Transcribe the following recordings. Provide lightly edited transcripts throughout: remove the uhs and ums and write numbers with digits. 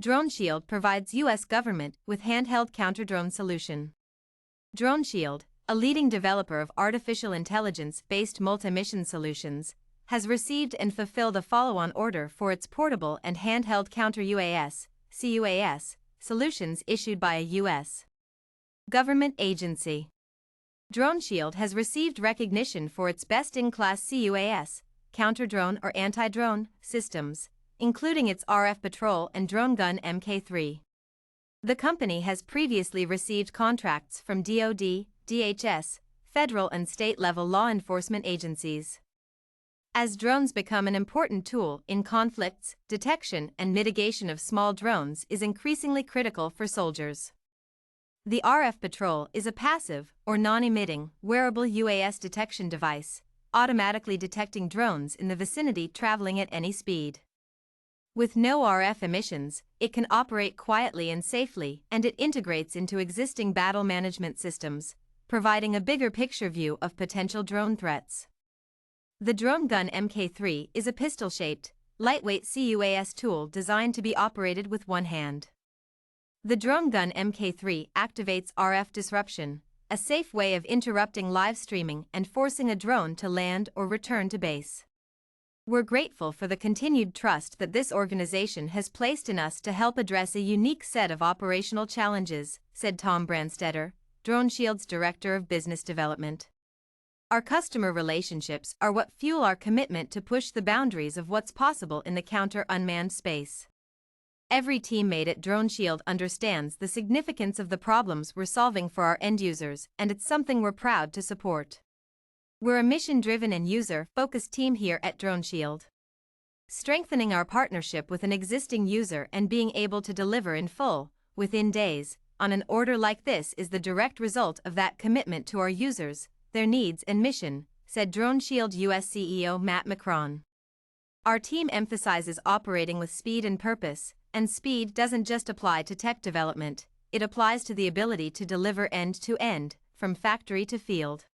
DroneShield provides U.S. government with handheld counter-drone solution. DroneShield, a leading developer of artificial intelligence-based multi-mission solutions, has received and fulfilled a follow-on order for its portable and handheld counter-UAS, C-UAS, solutions issued by a U.S. government agency. DroneShield has received recognition for its best-in-class C-UAS, counter-drone or anti-drone, systems, including its RfPatrol and DroneGun MkIII. The company has previously received contracts from DoD, DHS, federal and state-level law enforcement agencies. As drones become an important tool in conflicts, detection and mitigation of small drones is increasingly critical for soldiers. The RfPatrol is a passive or non-emitting wearable UAS detection device, automatically detecting drones in the vicinity traveling at any speed. With no RF emissions, it can operate quietly and safely, and it integrates into existing battle management systems, providing a bigger picture view of potential drone threats. The DroneGun MkIII is a pistol-shaped, lightweight C-UAS tool designed to be operated with one hand. The DroneGun MkIII activates RF disruption, a safe way of interrupting live streaming and forcing a drone to land or return to base. We're grateful for the continued trust that this organization has placed in us to help address a unique set of operational challenges, said Tom Branstetter, DroneShield's Director of Business Development. Our customer relationships are what fuel our commitment to push the boundaries of what's possible in the counter-unmanned space. Every teammate at DroneShield understands the significance of the problems we're solving for our end users, and it's something we're proud to support. We're a mission-driven and user-focused team here at DroneShield. Strengthening our partnership with an existing user and being able to deliver in full, within days, on an order like this is the direct result of that commitment to our users, their needs and mission, said DroneShield U.S. CEO Matt McNabbon. Our team emphasizes operating with speed and purpose, and speed doesn't just apply to tech development, it applies to the ability to deliver end-to-end, from factory to field.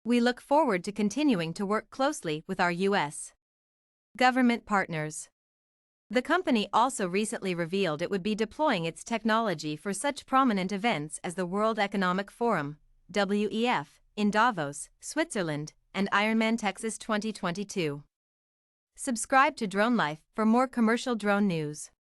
We look forward to continuing to work closely with our U.S. government partners. The company also recently revealed it would be deploying its technology for such prominent events as the World Economic Forum, WEF, in Davos, Switzerland, and Ironman Texas 2022. Subscribe to DroneLife for more commercial drone news.